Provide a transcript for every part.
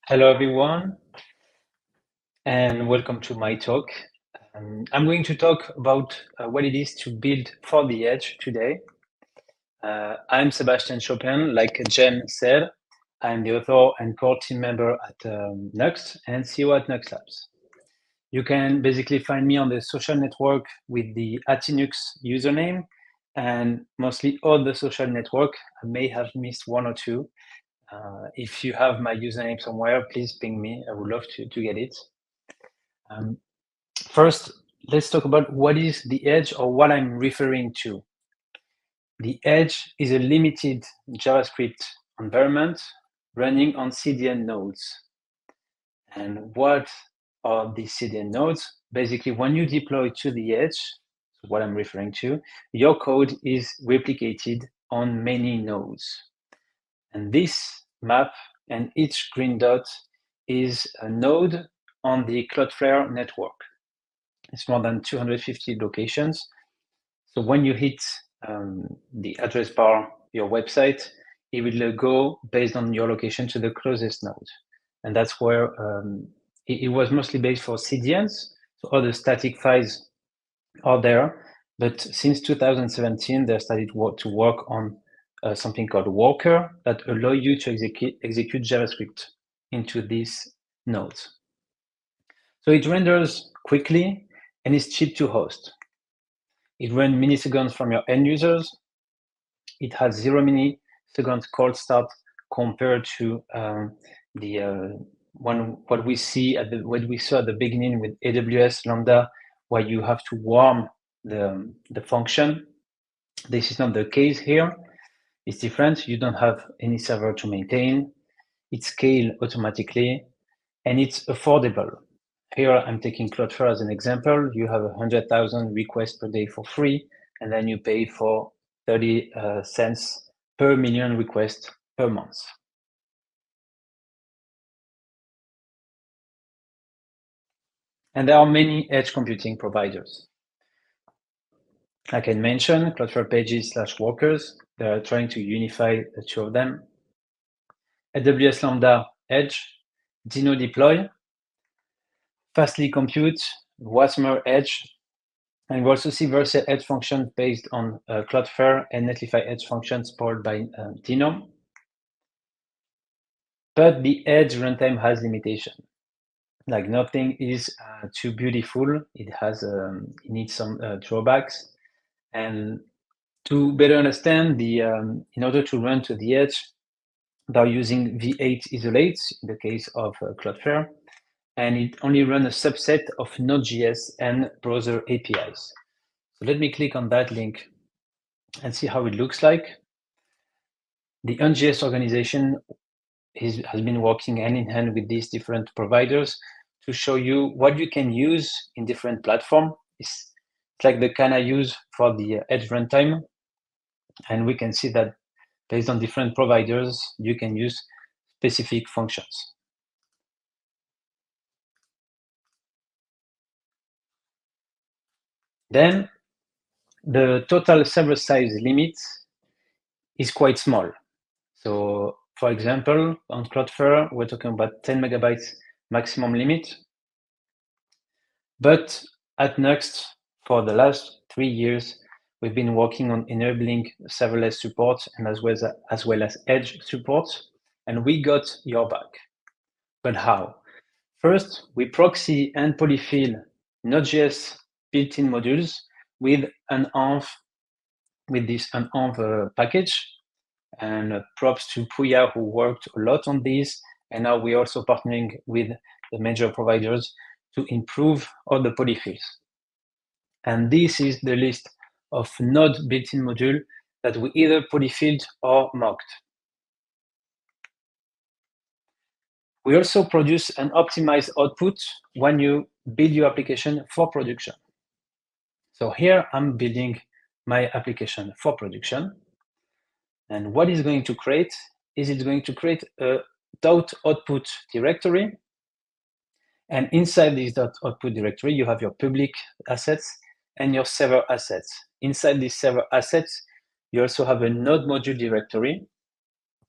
Hello, everyone, and welcome to my talk. I'm going to talk about what it is to build for the edge today. I'm Sebastien Chopin, like Jen said. I'm the author and core team member at Nuxt and CEO at Nuxt Labs. You can basically find me on the social network with the @Nuxt username, and mostly all the social network. I may have missed one or two. If you have my username somewhere, please ping me. I would love to get it. First, let's talk about what is the edge or what I'm referring to. The edge is a limited JavaScript environment running on CDN nodes. And what are these CDN nodes? Basically, when you deploy to the edge, what I'm referring to, your code is replicated on many nodes. And this map and each green dot is a node on the Cloudflare network. It's more than 250 locations. So when you hit the address bar, your website, it will go based on your location to the closest node. And that's where it was mostly based for CDNs. So all the static files are there. But since 2017, they started to work on something called Worker that allow you to execute JavaScript into these nodes. So it renders quickly and is cheap to host. It runs milliseconds from your end users. It has 0 milliseconds cold start compared to what we saw at the beginning with AWS Lambda, where you have to warm the function. This is not the case here. It's different. You don't have any server to maintain. It scales automatically, and it's affordable. Here I'm taking Cloudflare as an example. You have 100,000 requests per day for free, and then you pay for 30 cents per million requests per month. And there are many edge computing providers. I can mention Cloudflare Pages/Workers. They're trying to unify the two of them. AWS Lambda Edge, Dino Deploy, Fastly Compute, Wasmer Edge, and we also see Vercel Edge functions based on Cloudflare and Netlify Edge functions powered by Dino. But the Edge runtime has limitation. Like nothing is too beautiful. It needs some drawbacks. And to better understand in order to run to the Edge, they're using V8 isolates in the case of Cloudflare, and it only runs a subset of Node.js and browser APIs. So let me click on that link and see how it looks like. The Node.js organization has been working hand in hand with these different providers to show you what you can use in different platforms. It's like the can I use for the Edge runtime. And we can see that based on different providers, you can use specific functions. Then the total server size limit is quite small. So for example, on Cloudflare, we're talking about 10 megabytes maximum limit. But at Nuxt, for the last 3 years, we've been working on enabling serverless support and as well as edge support, and we got your back. But how? First, we proxy and polyfill Node.js built-in modules with an env, with this env package. And props to Puya, who worked a lot on this. And now we're also partnering with the major providers to improve all the polyfills. And this is the list of Node built-in module that we either polyfilled or mocked. We also produce an optimized output when you build your application for production. So here I'm building my application for production. And what it's going to create is it's going to create a .output directory. And inside this .output directory, you have your public assets and your server assets. Inside these server assets, you also have a node module directory.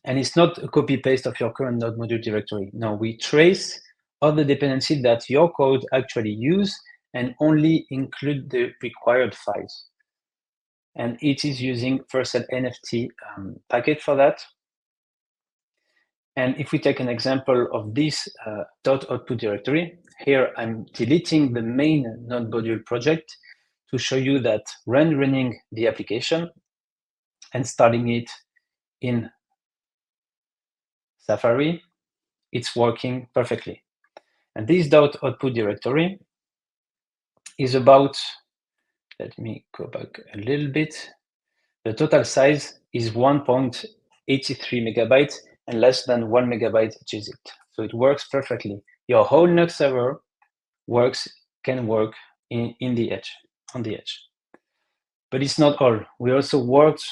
And it's not a copy-paste of your current node module directory. No, we trace all the dependencies that your code actually use and only include the required files. And it is using Vercel NFT package for that. And if we take an example of this .output directory, here I'm deleting the main node module project to show you that when running the application and starting it in Safari, it's working perfectly. And this .output directory is about, let me go back a little bit. The total size is 1.83 megabytes and less than 1 megabyte gzip. So it works perfectly. Your whole Nuxt server can work in the edge, on the edge. But it's not all. We also worked,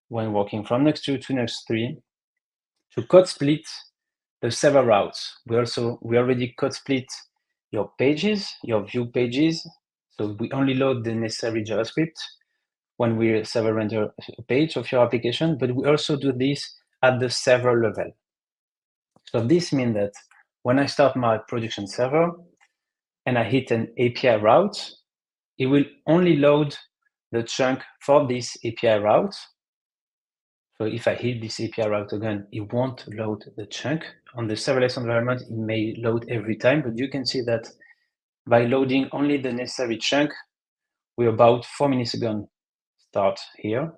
when working from Nuxt 2 to Nuxt 3, to code split the server routes. We already code split your pages, your view pages. So we only load the necessary JavaScript when we server render a page of your application, but we also do this at the server level. So this means that when I start my production server and I hit an API route, it will only load the chunk for this API route. So if I hit this API route again, it won't load the chunk. On the serverless environment, it may load every time, but you can see that by loading only the necessary chunk, we're about 4 milliseconds start here.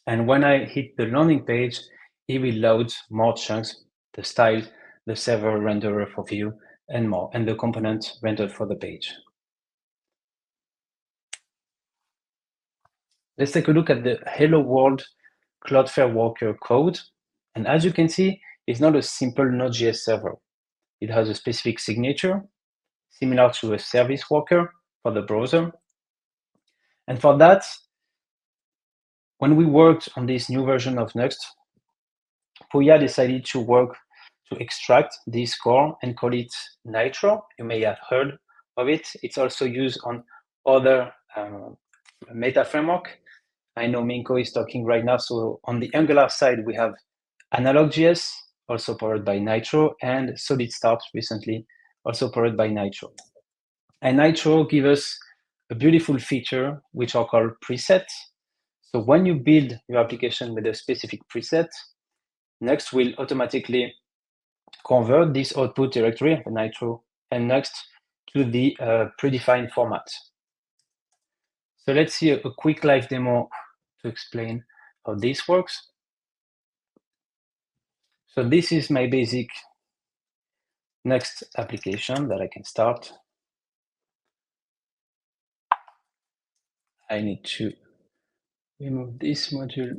And when I hit the landing page, it will load more chunks, the style, the server renderer for view, and more, and the component rendered for the page. Let's take a look at the Hello World Cloudflare Worker code. And as you can see, it's not a simple Node.js server. It has a specific signature, similar to a service worker for the browser. And for that, when we worked on this new version of Nuxt, Puya decided to work to extract this core and call it Nitro. You may have heard of it. It's also used on other meta framework. I know Minko is talking right now. So on the Angular side, we have Analog.js, also powered by Nitro, and Solid Start recently, also powered by Nitro. And Nitro gives us a beautiful feature, which are called presets. So when you build your application with a specific preset, Nuxt will automatically convert this output directory, Nitro and Nuxt, to the predefined format. So let's see a quick live demo to explain how this works. So this is my basic Nuxt application that I can start. I need to remove this module.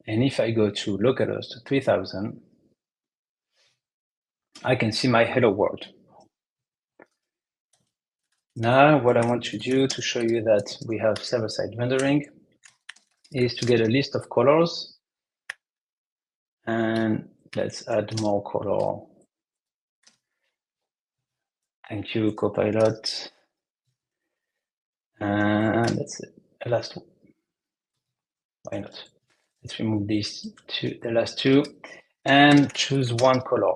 And if I go to localhost 3000, I can see my hello world. Now, what I want to do to show you that we have server-side rendering is to get a list of colors. And let's add more color. Thank you, Copilot. And that's it. The last one. Why not? Let's remove these two, the last two, and choose one color.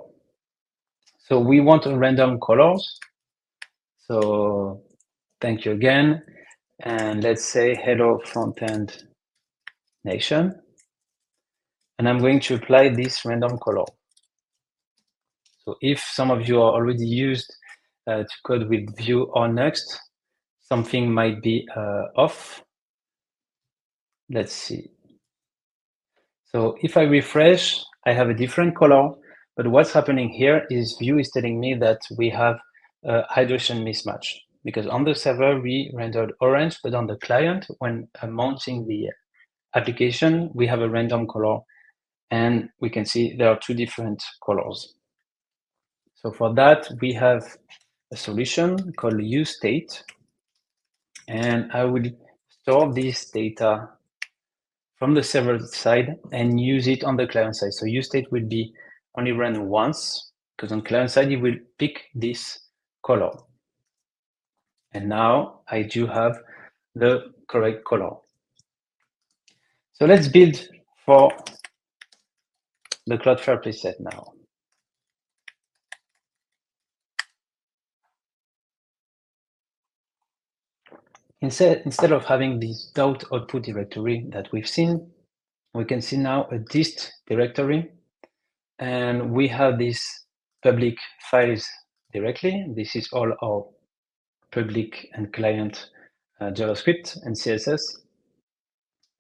So we want a random colors. So thank you again. And let's say hello Frontend Nation. And I'm going to apply this random color. So if some of you are already used to code with Vue or Nuxt, something might be off. Let's see. So if I refresh, I have a different color, but what's happening here is Vue is telling me that we have a hydration mismatch, because on the server we rendered orange, but on the client, when mounting the application, we have a random color, and we can see there are two different colors. So for that, we have a solution called useState, and I will store this data from the server side and use it on the client side. So useState will be only run once, because on client side, it will pick this color. And now I do have the correct color. So let's build for the Cloudflare preset now. Instead of having this dot output directory that we've seen, we can see now a dist directory, and we have these public files directly. This is all our public and client JavaScript and CSS.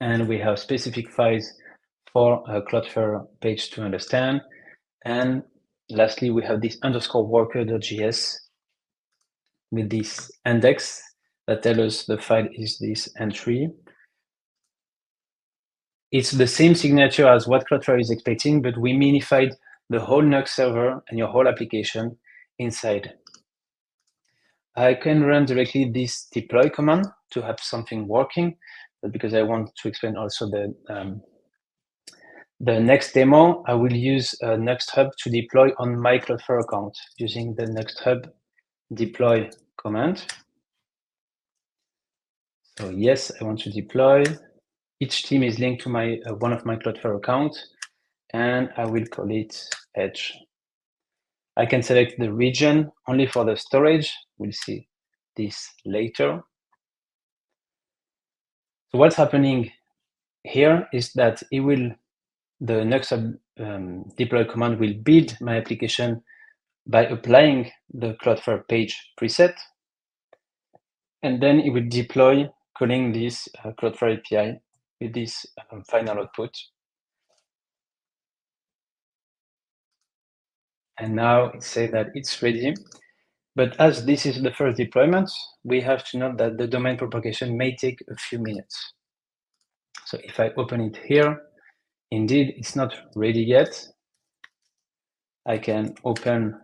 And we have specific files for Cloudflare page to understand. And lastly, we have this underscore worker.js with this index that tells us the file is this entry. It's the same signature as what Cloudflare is expecting, but we minified the whole Nuxt server and your whole application inside. I can run directly this deploy command to have something working, but because I want to explain also the next demo, I will use Nuxt Hub to deploy on my Cloudflare account using the Nuxt Hub deploy command. So yes, I want to deploy. Each team is linked to my one of my Cloudflare accounts, and I will call it Edge. I can select the region only for the storage. We'll see this later. So what's happening here is that the Nuxt deploy command will build my application by applying the Cloudflare page preset, and then it will deploy calling this Cloudflare API with this final output. And now it says that it's ready. But as this is the first deployment, we have to note that the domain propagation may take a few minutes. So if I open it here, indeed, it's not ready yet. I can open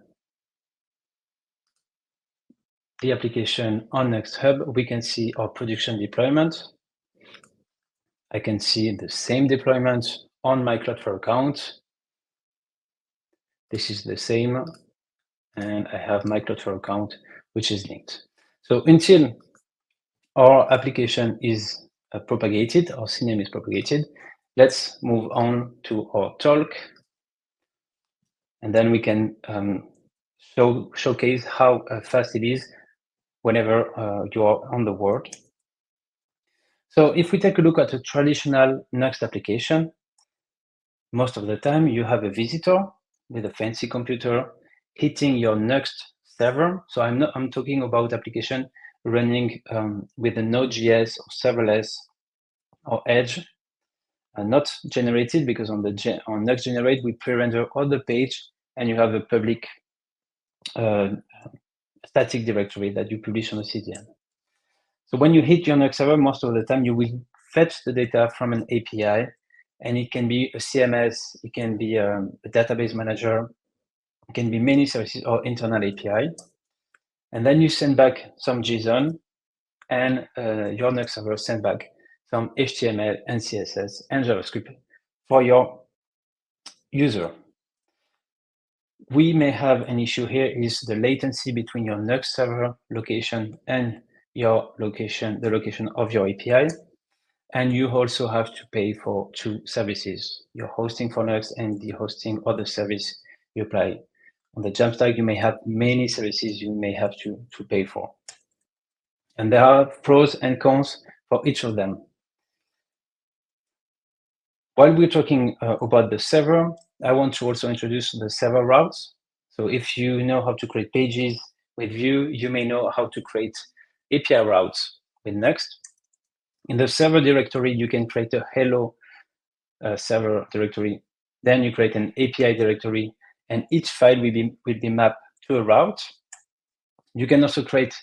the application on Nuxt Hub. We can see our production deployment. I can see the same deployment on my Cloudflare account. This is the same, and I have my Cloudflare account, which is linked. So until our application is propagated, our CNAME is propagated, let's move on to our talk, and then we can showcase how fast it is whenever you are on the world. So if we take a look at a traditional Nuxt application, most of the time you have a visitor with a fancy computer hitting your Nuxt server. So I'm talking about application running with a Node.js or serverless or Edge, not generated, because on Nuxt generate we pre-render all the page, and you have a public static directory that you publish on the CDN. So when you hit your Nuxt server, most of the time you will fetch the data from an API, and it can be a CMS, it can be a database manager, it can be many services or internal API. And then you send back some JSON, and your Nuxt server send back some HTML and CSS and JavaScript for your user. We may have an issue here is the latency between your Nuxt server location and your location, the location of your API. And you also have to pay for two services, your hosting for Nuxt and the hosting of the service you apply. On the Jamstack, you may have many services you may have to pay for. And there are pros and cons for each of them. While we're talking about the server, I want to also introduce the server routes. So if you know how to create pages with Vue, you may know how to create API routes with Nuxt. In the server directory, you can create a hello server directory. Then you create an API directory, and each file will be mapped to a route. You can also create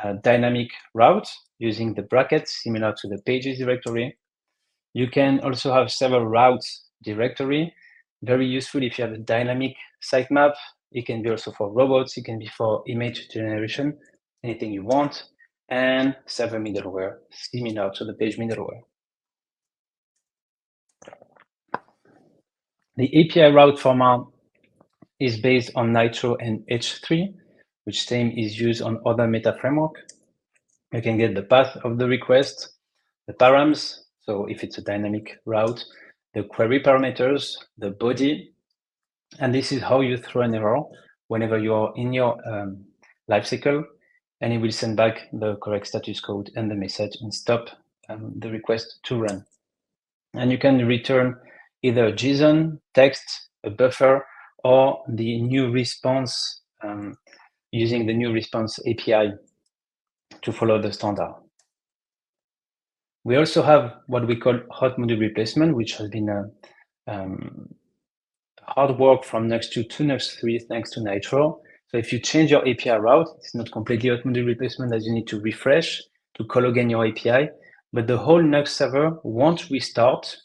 a dynamic routes using the brackets, similar to the pages directory. You can also have several routes directory, very useful if you have a dynamic sitemap. It can be also for robots, it can be for image generation, anything you want, and server middleware, similar to the page middleware. The API route format is based on Nitro and H3, which same is used on other meta framework. You can get the path of the request, the params, so if it's a dynamic route, the query parameters, the body, and this is how you throw an error whenever you are in your lifecycle, and it will send back the correct status code and the message and stop the request to run. And you can return either a JSON, text, a buffer, or the new response using the new response API to follow the standard. We also have what we call hot module replacement, which has been hard work from Nuxt 2 to Nuxt 3 thanks to Nitro. So if you change your API route, it's not completely hot module replacement as you need to refresh to call again your API, but the whole Nuxt server won't restart.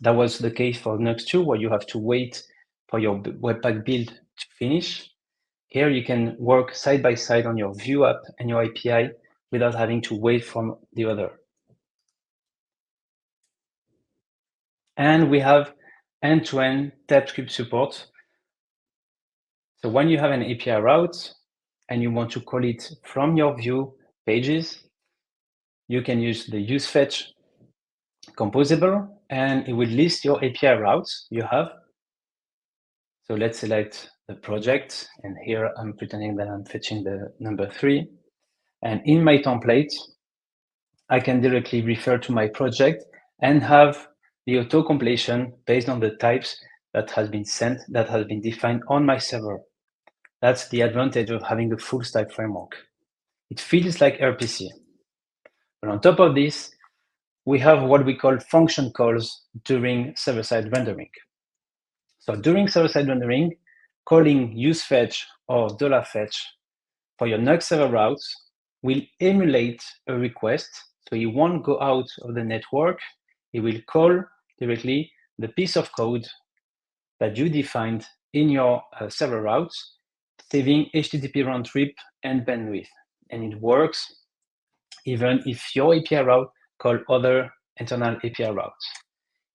That was the case for Nuxt 2, where you have to wait for your Webpack build to finish. Here you can work side by side on your Vue app and your API without having to wait from the other. And we have end-to-end TypeScript support. So when you have an API route and you want to call it from your Vue pages, you can use the useFetch composable, and it will list your API routes you have. So let's select the project, and here I'm pretending that I'm fetching the number 3. And in my template, I can directly refer to my project and have the auto-completion based on the types that has been sent, that has been defined on my server. That's the advantage of having a full stack framework. It feels like RPC. But on top of this, we have what we call function calls during server-side rendering. So during server-side rendering, calling useFetch or $fetch for your Nuxt server routes will emulate a request. So it won't go out of the network. It will call directly the piece of code that you defined in your server routes, saving HTTP round trip and bandwidth. And it works even if your API route call other internal API routes.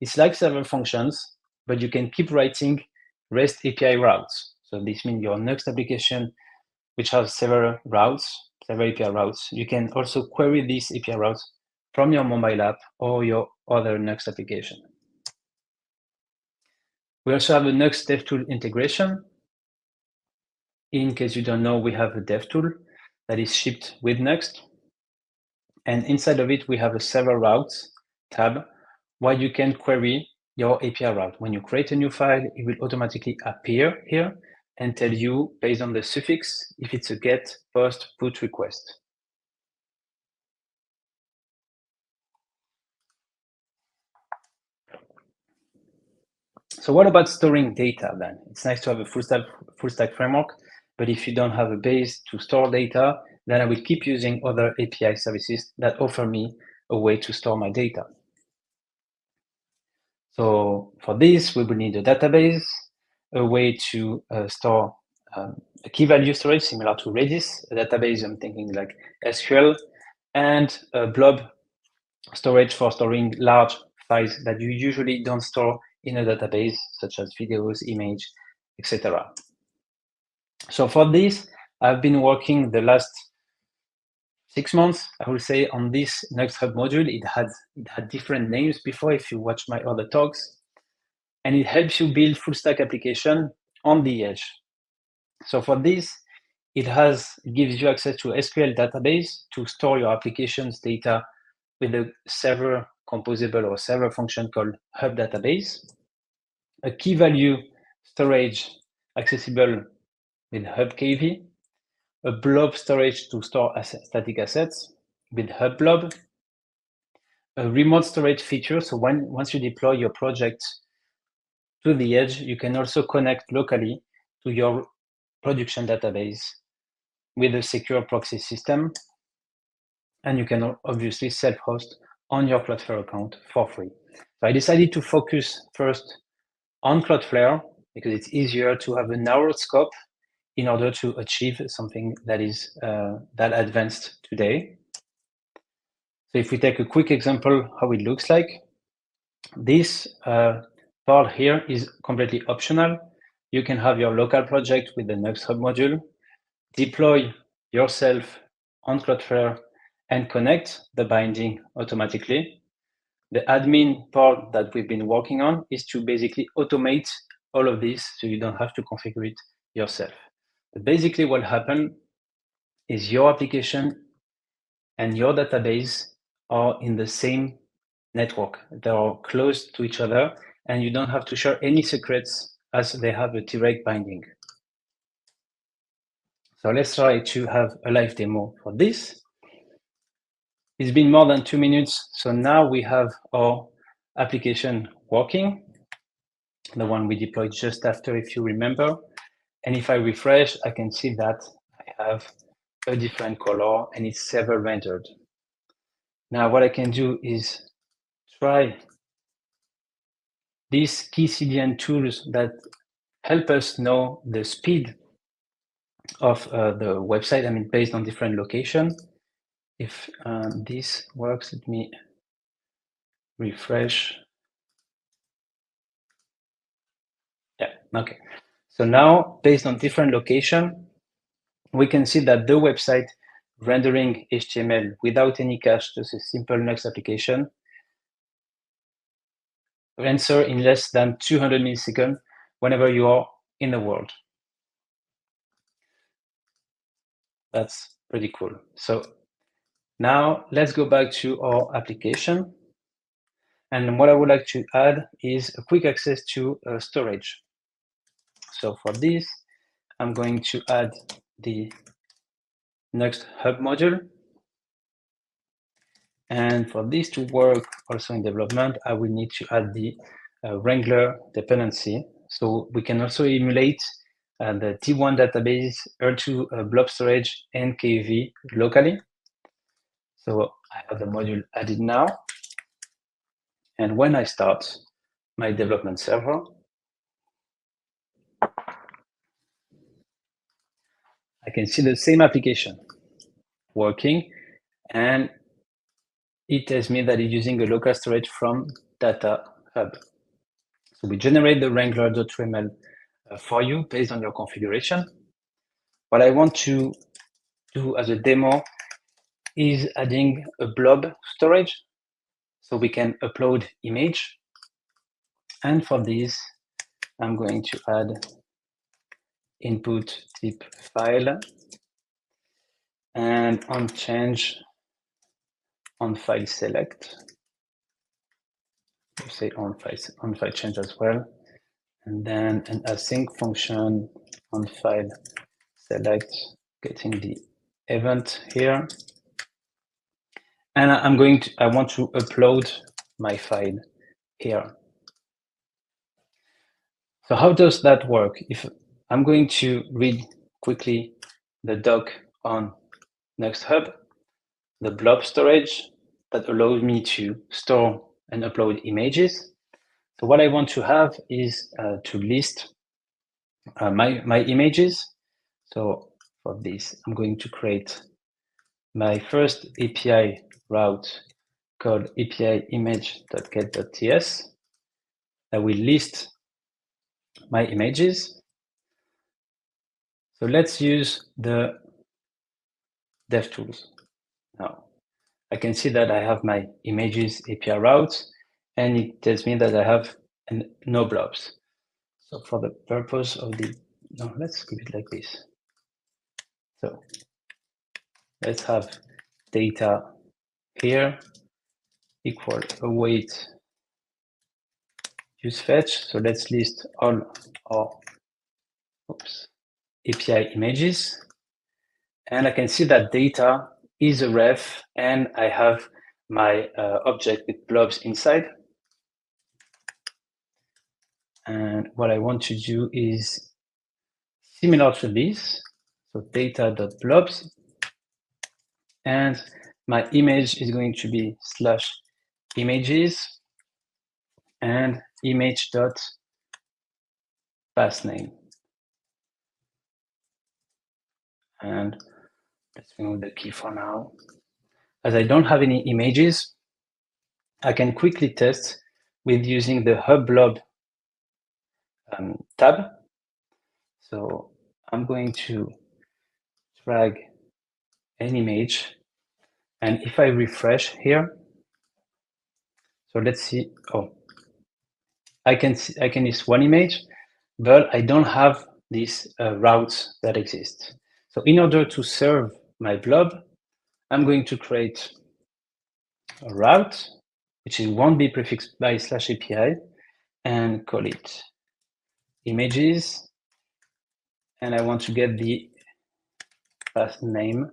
It's like server functions, but you can keep writing REST API routes. So this means your Nuxt application, which has several routes, several API routes, you can also query these API routes from your mobile app or your other Nuxt application. We also have a Nuxt DevTool integration. In case you don't know, we have a DevTool that is shipped with Nuxt. And inside of it, we have a server routes tab where you can query your API route. When you create a new file, it will automatically appear here and tell you, based on the suffix, if it's a get, post, put request. So what about storing data then? It's nice to have a full stack framework, but if you don't have a base to store data, then I will keep using other API services that offer me a way to store my data. So for this, we will need a database, a way to store a key value storage similar to Redis, a database, I'm thinking like SQL, and a blob storage for storing large files that you usually don't store in a database, such as videos, image, etc. So for this, I've been working the last 6 months, I will say, on this Nuxt Hub module. It had different names before if you watch my other talks, and it helps you build full stack application on the edge. So for this, it gives you access to SQL database to store your application's data with a server composable or server function called Hub database, a key value storage accessible with Hub KV, a blob storage to store static assets with Hub blob, a remote storage feature. So once you deploy your project to the edge, you can also connect locally to your production database with a secure proxy system. And you can obviously self-host on your Cloudflare account for free. So I decided to focus first on Cloudflare because it's easier to have a narrow scope in order to achieve something that is that advanced today. So if we take a quick example how it looks like, this part here is completely optional. You can have your local project with the Nuxt Hub module, deploy yourself on Cloudflare and connect the binding automatically. The admin part that we've been working on is to basically automate all of this so you don't have to configure it yourself. But basically what happened is your application and your database are in the same network. They are close to each other and you don't have to share any secrets as they have a direct binding. So let's try to have a live demo for this. It's been more than 2 minutes. So now we have our application working, the one we deployed just after, if you remember. And if I refresh, I can see that I have a different color and it's server rendered. Now what I can do is try these key CDN tools that help us know the speed of the website, I mean, based on different location. If this works, let me refresh. Yeah, okay. So now, based on different location, we can see that the website rendering HTML without any cache, just a simple Nuxt application, render in less than 200 milliseconds whenever you are in the world. That's pretty cool. So now let's go back to our application. And what I would like to add is a quick access to storage. So for this, I'm going to add the Nuxt Hub module. And for this to work also in development, I will need to add the Wrangler dependency. So we can also emulate the T1 database, R2 blob storage, and KV locally. So I have the module added now. And when I start my development server, I can see the same application working, and it tells me that it's using a local storage from Data Hub. So we generate the wrangler.yml for you based on your configuration. What I want to do as a demo is adding a blob storage so we can upload image. And for this, I'm going to add input type file and on change on file select. We'll say on file change as well. And then an async function on file select, getting the event here. And I want to upload my file here. So how does that work? If I'm going to read quickly the doc on Nuxt Hub, the blob storage that allows me to store and upload images. So what I want to have is to list my images. So for this, I'm going to create my first API route called API image.get.ts that will list my images. So let's use the DevTools. Now, I can see that I have my images API route, and it tells me that I have no blobs. So for the purpose of no, let's keep it like this. So let's have data here equal await use fetch. So let's list all our API images. And I can see that data is a ref, and I have my object with blobs inside. And what I want to do is similar to this. So data.blobs. And my image is going to be /images and image.passName. And let's remove the key for now. As I don't have any images, I can quickly test with using the Hub Blob tab. So I'm going to drag an image And if I refresh here, so let's see. Oh, I can use one image, but I don't have these routes that exist. So in order to serve my blob, I'm going to create a route, which won't be prefixed by /API, and call it images. And I want to get the path name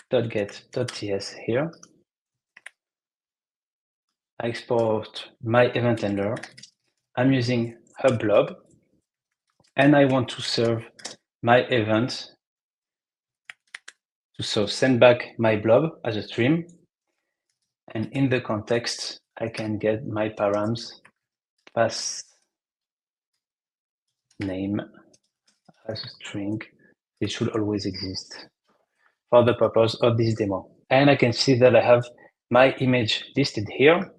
.get.ts here. I export my event handler. I'm using a blob, and I want to serve my event to send back my blob as a stream. And in the context, I can get my params path name as a string. It should always exist for the purpose of this demo. And I can see that I have my image listed here.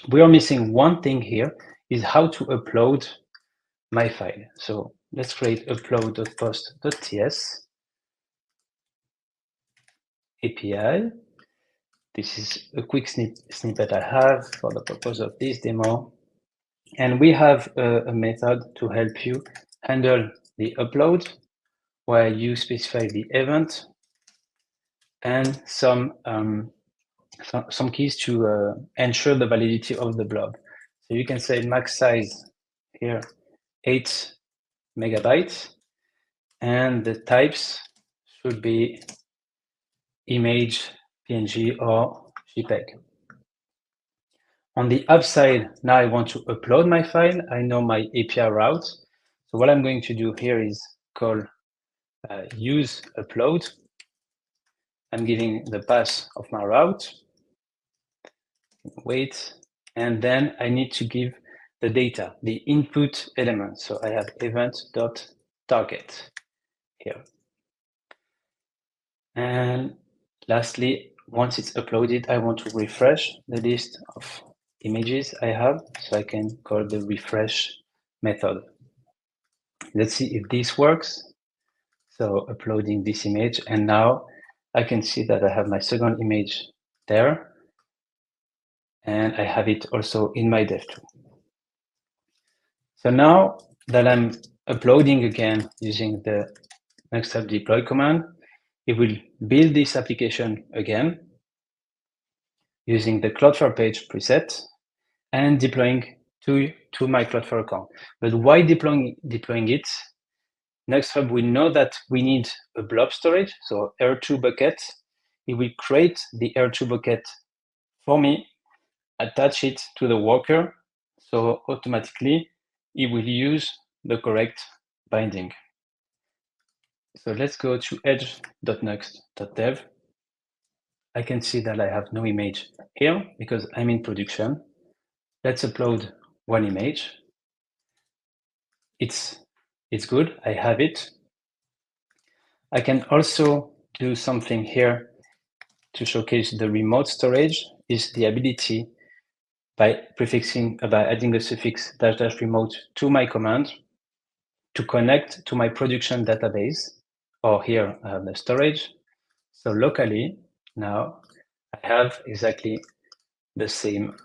We are missing one thing here, is how to upload my file. So let's create upload.post.ts API. This is a quick snippet I have for the purpose of this demo. And we have a method to help you handle the upload, where you specify the event and some keys to ensure the validity of the blob. So you can say max size here, 8 megabytes, and the types should be image, PNG, or JPEG. On the upside, now I want to upload my file. I know my API route. So what I'm going to do here is call use upload. I'm giving the path of my route. Wait, and then I need to give the data, the input element. So I have event.target here. And lastly, once it's uploaded, I want to refresh the list of images I have, so I can call the refresh method. Let's see if this works. So uploading this image, and now I can see that I have my second image there, and I have it also in my dev tool. So now that I'm uploading again using the Nuxt deploy command, it will build this application again using the Cloudflare page preset and deploying to my Cloudflare account. But why deploying it? Next Hub, we know that we need a blob storage, so R2 bucket. It will create the R2 bucket for me, attach it to the worker, so automatically it will use the correct binding. So let's go to edge.nuxt.dev. I can see that I have no image here because I'm in production. Let's upload one image. It's good, I have it. I can also do something here to showcase the remote storage, is the ability by adding a suffix --remote to my command to connect to my production database, or here I have the storage. So locally, now I have exactly the same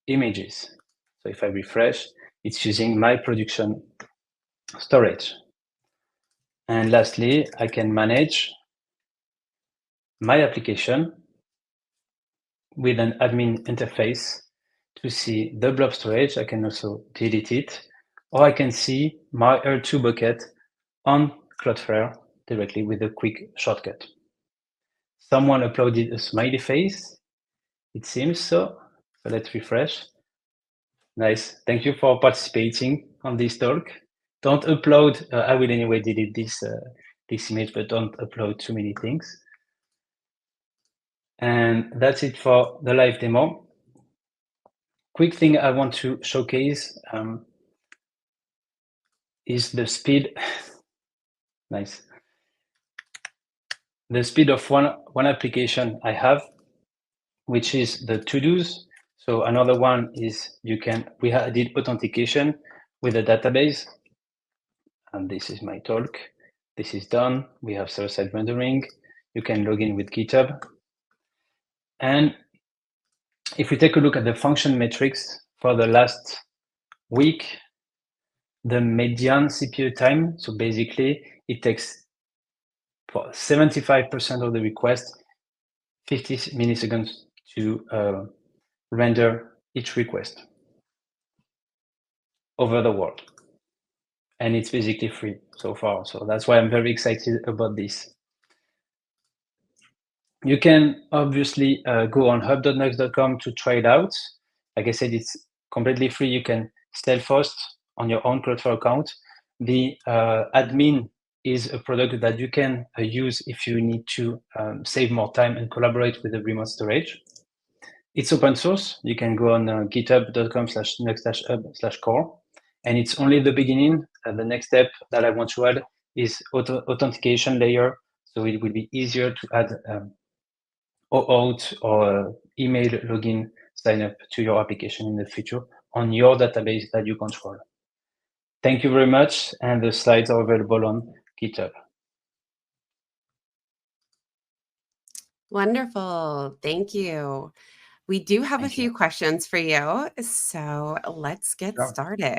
images. So if I refresh, it's using my production storage. And lastly, I can manage my application with an admin interface to see the blob storage. I can also delete it, or I can see my R2 bucket on Cloudflare directly with a quick shortcut. Someone uploaded a smiley face, it seems so. So let's refresh. Nice. Thank you for participating on this talk. Don't upload. I will anyway delete this image, but don't upload too many things. And that's it for the live demo. Quick thing I want to showcase is the speed. Nice. The speed of one application I have, which is the to-dos. So another one is we did authentication with a database. And this is my talk. This is done. We have server-side rendering. You can log in with GitHub. And if we take a look at the function metrics for the last week, the median CPU time, so basically it takes for 75% of the request 50 milliseconds to render each request over the world. And it's basically free so far. So that's why I'm very excited about this. You can obviously go on hub.nuxt.com to try it out. Like I said, it's completely free. You can self-host on your own Cloudflare account. The admin is a product that you can use if you need to save more time and collaborate with the remote storage. It's open source. You can go on github.com/nuxt-hub/core. And it's only the beginning. The next step that I want to add is authentication layer. So it will be easier to add OAuth or email login sign up to your application in the future on your database that you control. Thank you very much. And the slides are available on GitHub. Wonderful. Thank you. We do have a few questions for you. So let's get started.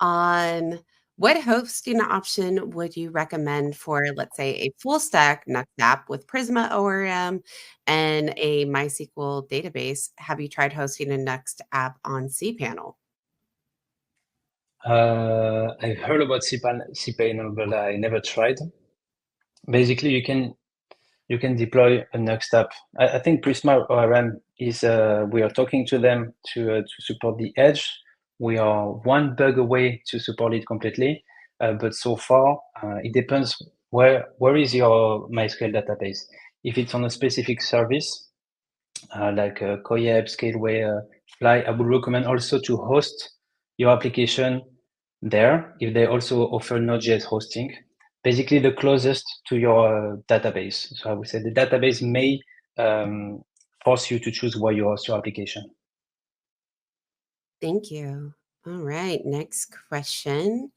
On what hosting option would you recommend for, let's say, a full stack Nuxt app with Prisma ORM and a MySQL database? Have you tried hosting a Nuxt app on cPanel? I've heard about cPanel, but I never tried. Basically, you can deploy a Nuxt app. I think Prisma ORM is, we are talking to them to support the edge. We are one bug away to support it completely, but so far it depends where is your MySQL database. If it's on a specific service like Koyeb, Scaleway, Fly, I would recommend also to host your application there if they also offer Node.js hosting. Basically the closest to your database. So I would say the database may force you to choose where you host your application. Thank you. All right, next question.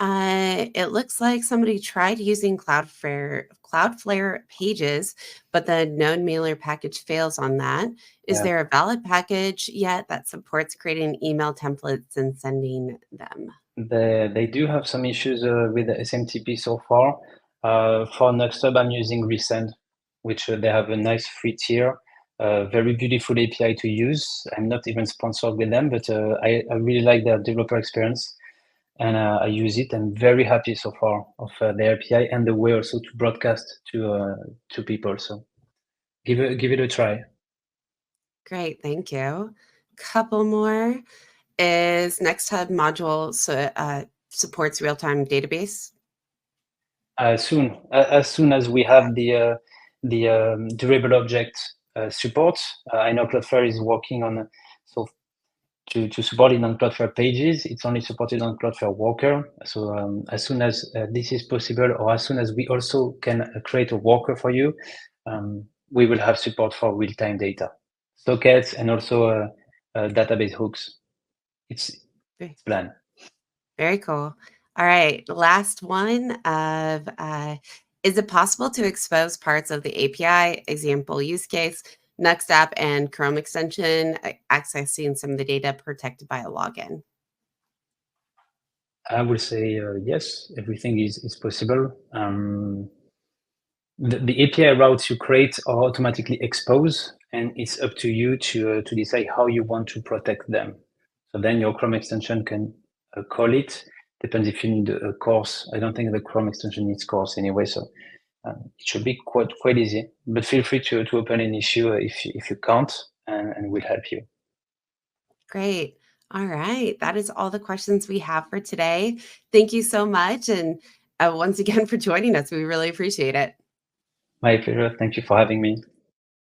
It looks like somebody tried using Cloudflare pages, but the node mailer package fails on that. Is there a valid package yet that supports creating email templates and sending them? They do have some issues with the SMTP so far. For Nuxt, I'm using Resend, which they have a nice free tier, very beautiful API to use. I'm not even sponsored with them, but I really like their developer experience. And I use it. I'm very happy so far of the API and the way also to broadcast to people. So give it a try. Great, thank you. Couple more. Is NextHub module supports real-time database? As soon as we have the durable object support, I know Cloudflare is working on to support it on Cloudflare pages. It's only supported on Cloudflare Worker. So as soon as this is possible, or as soon as we also can create a worker for you, we will have support for real-time data, sockets, and also database hooks. It's planned. Very cool. All right, last one of, is it possible to expose parts of the API, example use case, Nuxt app and Chrome extension, accessing some of the data protected by a login? I will say yes, everything is possible. The API routes you create are automatically exposed, and it's up to you to decide how you want to protect them. So then your Chrome extension can call it. Depends if you need a course. I don't think the Chrome extension needs course anyway, so it should be quite easy. But feel free to open an issue if you can't, and we'll help you. Great. All right. That is all the questions we have for today. Thank you so much. And once again for joining us. We really appreciate it. My pleasure. Thank you for having me.